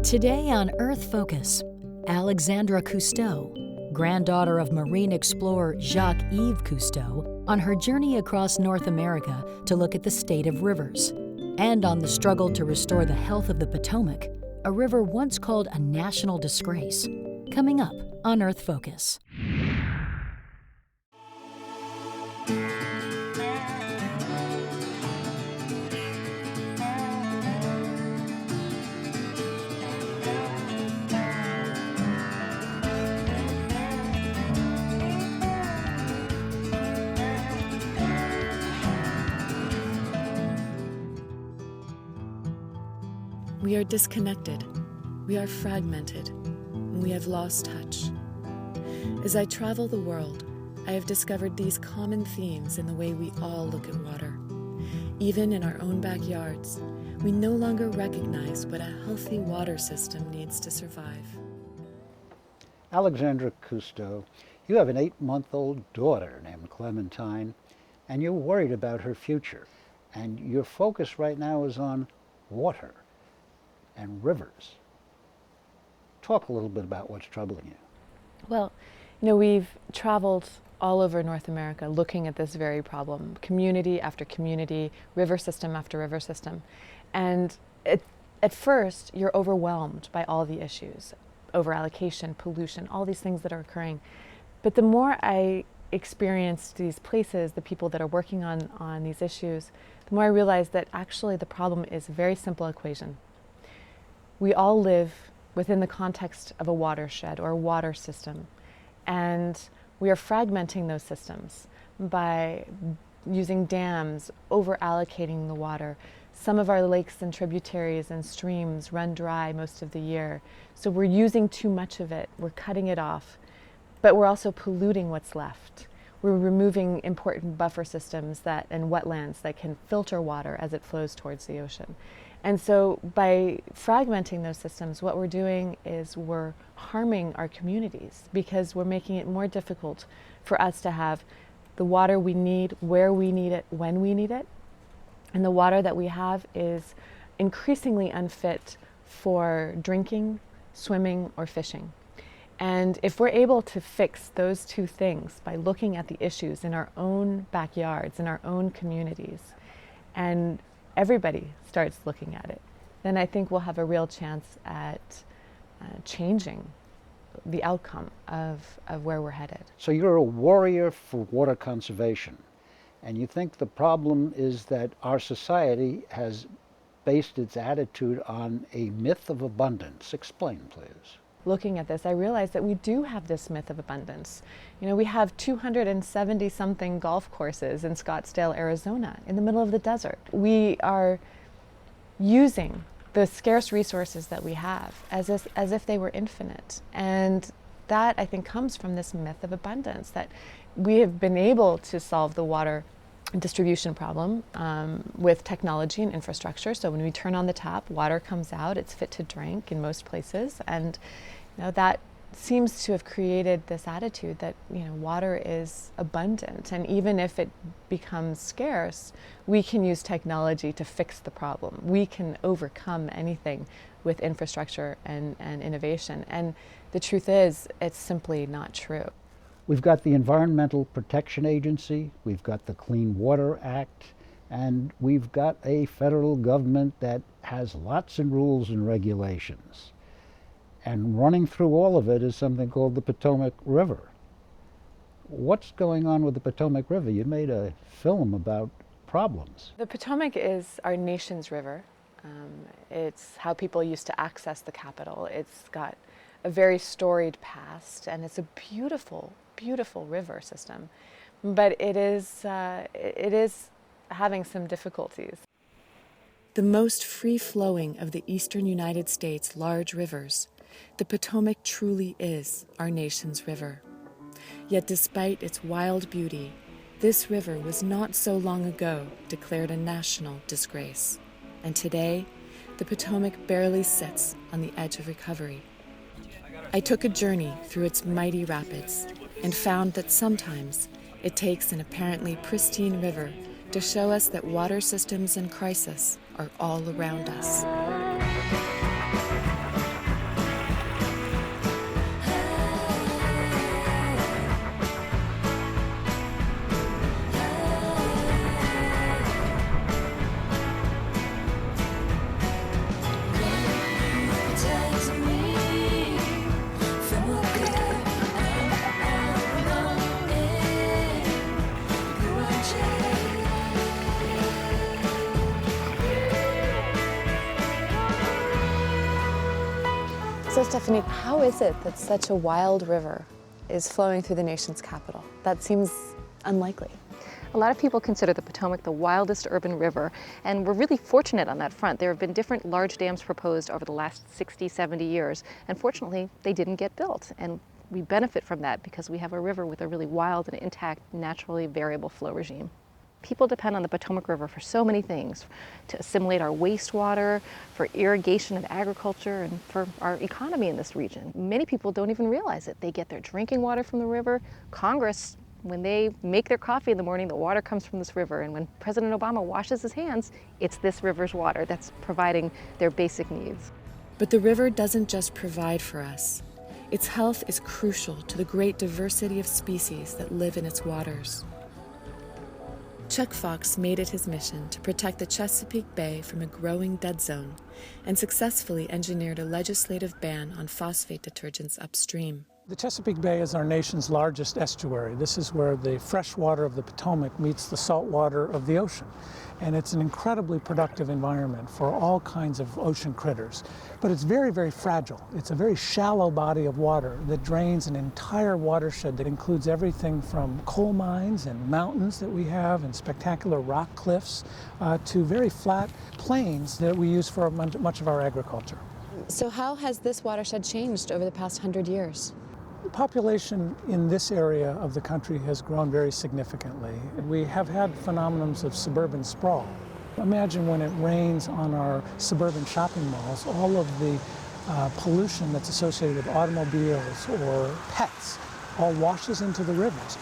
Today on Earth Focus, Alexandra Cousteau, granddaughter of marine explorer Jacques Yves Cousteau, on her journey across North America to look at the state of rivers, and on the struggle to restore the health of the Potomac, a river once called a national disgrace. Coming up on Earth Focus. We are disconnected, we are fragmented, and we have lost touch. As I travel the world, I have discovered these common themes in the way we all look at water. Even in our own backyards, we no longer recognize what a healthy water system needs to survive. Alexandra Cousteau, you have an 8-month-old daughter named Clementine, and you're worried about her future. And your focus right now is on water and rivers. Talk a little bit about what's troubling you. Well, we've traveled all over North America looking at this very problem, community after community, river system after river system. And at first, you're overwhelmed by all the issues, over-allocation, pollution, all these things that are occurring. But the more I experienced these places, the people that are working on these issues, the more I realized that actually the problem is a very simple equation. We all live within the context of a watershed or a water system, and we are fragmenting those systems by using dams, over-allocating the water. Some of our lakes and tributaries and streams run dry most of the year, so we're using too much of it, we're cutting it off, but we're also polluting what's left. We're removing important buffer systems and wetlands that can filter water as it flows towards the ocean. And so by fragmenting those systems, what we're doing is we're harming our communities because we're making it more difficult for us to have the water we need, where we need it, when we need it. And the water that we have is increasingly unfit for drinking, swimming, or fishing. And if we're able to fix those two things by looking at the issues in our own backyards, in our own communities, and everybody starts looking at it, then I think we'll have a real chance at changing the outcome of where we're headed. So you're a warrior for water conservation, and you think the problem is that our society has based its attitude on a myth of abundance. Explain, please. Looking at this, I realized that we do have this myth of abundance. We have 270-something golf courses in Scottsdale, Arizona, in the middle of the desert. We are using the scarce resources that we have as if they were infinite. And that, I think, comes from this myth of abundance, that we have been able to solve the water distribution problem with technology and infrastructure. So when we turn on the tap, water comes out, it's fit to drink in most places. And that seems to have created this attitude that water is abundant, and even if it becomes scarce, we can use technology to fix the problem. We can overcome anything with infrastructure and innovation. And the truth is, it's simply not true. We've got the Environmental Protection Agency, we've got the Clean Water Act, and we've got a federal government that has lots of rules and regulations. And running through all of it is something called the Potomac River. What's going on with the Potomac River? You made a film about problems. The Potomac is our nation's river. It's how people used to access the capital. It's got a very storied past, and it's a beautiful, beautiful river system. But it is having some difficulties. The most free-flowing of the eastern United States' large rivers, the Potomac truly is our nation's river. Yet despite its wild beauty, this river was not so long ago declared a national disgrace. And today, the Potomac barely sits on the edge of recovery. I took a journey through its mighty rapids and found that sometimes it takes an apparently pristine river to show us that water systems in crisis are all around us. Stephanie, how is it that such a wild river is flowing through the nation's capital? That seems unlikely. A lot of people consider the Potomac the wildest urban river, and we're really fortunate on that front. There have been different large dams proposed over the last 60, 70 years, and fortunately, they didn't get built. And we benefit from that because we have a river with a really wild and intact, naturally variable flow regime. People depend on the Potomac River for so many things, to assimilate our wastewater, for irrigation and agriculture, and for our economy in this region. Many people don't even realize it. They get their drinking water from the river. Congress, when they make their coffee in the morning, the water comes from this river. And when President Obama washes his hands, it's this river's water that's providing their basic needs. But the river doesn't just provide for us. Its health is crucial to the great diversity of species that live in its waters. Chuck Fox made it his mission to protect the Chesapeake Bay from a growing dead zone and successfully engineered a legislative ban on phosphate detergents upstream. The Chesapeake Bay is our nation's largest estuary. This is where the fresh water of the Potomac meets the salt water of the ocean. And it's an incredibly productive environment for all kinds of ocean critters. But it's very, very fragile. It's a very shallow body of water that drains an entire watershed that includes everything from coal mines and mountains that we have and spectacular rock cliffs to very flat plains that we use for much of our agriculture. So how has this watershed changed over the past 100 years? The population in this area of the country has grown very significantly. We have had phenomenons of suburban sprawl. Imagine when it rains on our suburban shopping malls, all of the pollution that's associated with automobiles or pets all washes into the rivers.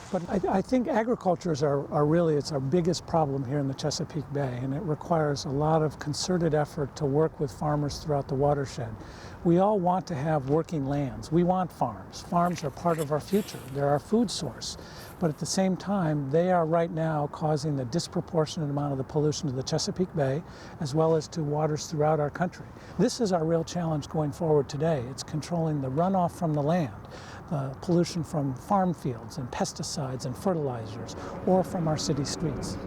But I think agriculture is it's our biggest problem here in the Chesapeake Bay, and it requires a lot of concerted effort to work with farmers throughout the watershed. We all want to have working lands. We want farms. Farms are part of our future. They're our food source. But at the same time, they are right now causing a disproportionate amount of the pollution to the Chesapeake Bay, as well as to waters throughout our country. This is our real challenge going forward today. It's controlling the runoff from the land, the pollution from farm fields and pesticides and fertilizers, or from our city streets.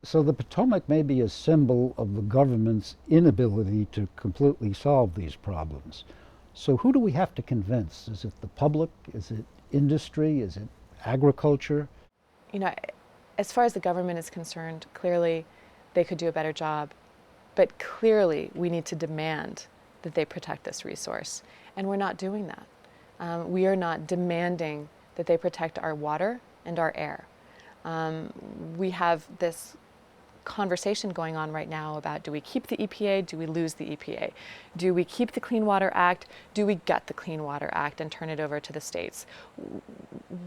So the Potomac may be a symbol of the government's inability to completely solve these problems. So who do we have to convince? Is it the public? Is it industry? Is it agriculture? You know, as far as the government is concerned, clearly they could do a better job. But clearly we need to demand that they protect this resource. And we're not doing that. We are not demanding that they protect our water and our air. We have this conversation going on right now about, do we keep the EPA, do we lose the EPA? Do we keep the Clean Water Act, do we gut the Clean Water Act and turn it over to the states?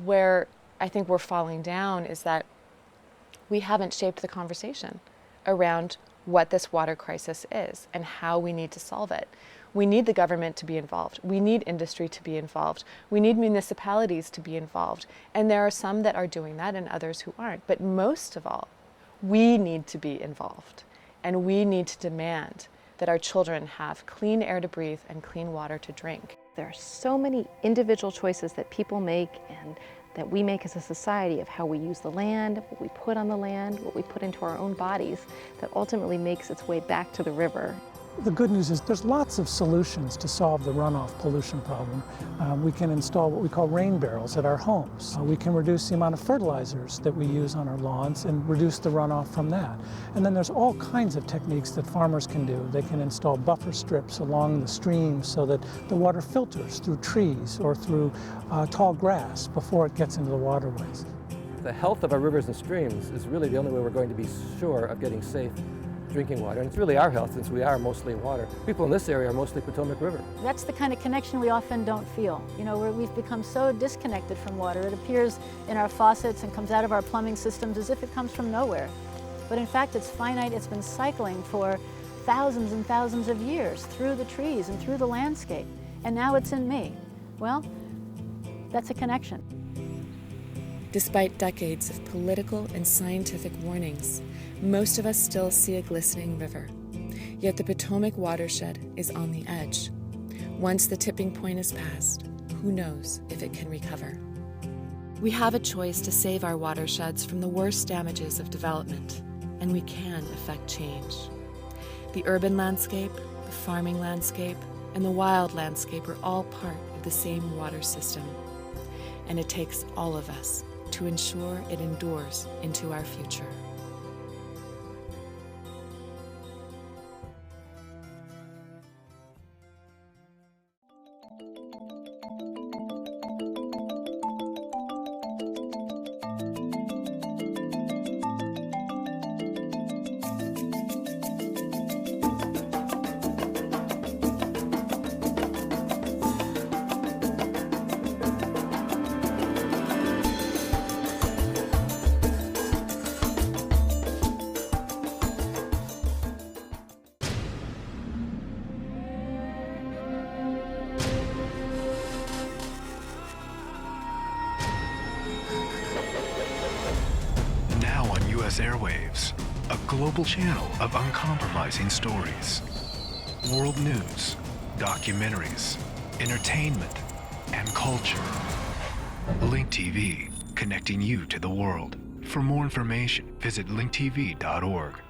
Where I think we're falling down is that we haven't shaped the conversation around what this water crisis is and how we need to solve it. We need the government to be involved. We need industry to be involved. We need municipalities to be involved. And there are some that are doing that and others who aren't. But most of all, we need to be involved. And we need to demand that our children have clean air to breathe and clean water to drink. There are so many individual choices that people make and that we make as a society of how we use the land, what we put on the land, what we put into our own bodies, that ultimately makes its way back to the river. The good news is there's lots of solutions to solve the runoff pollution problem. We can install what we call rain barrels at our homes. We can reduce the amount of fertilizers that we use on our lawns and reduce the runoff from that. And then there's all kinds of techniques that farmers can do. They can install buffer strips along the streams so that the water filters through trees or through tall grass before it gets into the waterways. The health of our rivers and streams is really the only way we're going to be sure of getting safe drinking water, and it's really our health since we are mostly water. People in this area are mostly Potomac River. That's the kind of connection we often don't feel. You know, we've become so disconnected from water. It appears in our faucets and comes out of our plumbing systems as if it comes from nowhere. But in fact, it's finite. It's been cycling for thousands and thousands of years through the trees and through the landscape. And now it's in me. Well, that's a connection. Despite decades of political and scientific warnings, most of us still see a glistening river. Yet the Potomac watershed is on the edge. Once the tipping point is passed, who knows if it can recover? We have a choice to save our watersheds from the worst damages of development, and we can effect change. The urban landscape, the farming landscape, and the wild landscape are all part of the same water system. And it takes all of us to ensure it endures into our future. Airwaves, a global channel of uncompromising stories. World news, documentaries, entertainment, and culture. Link TV, connecting you to the world. For more information, visit linktv.org.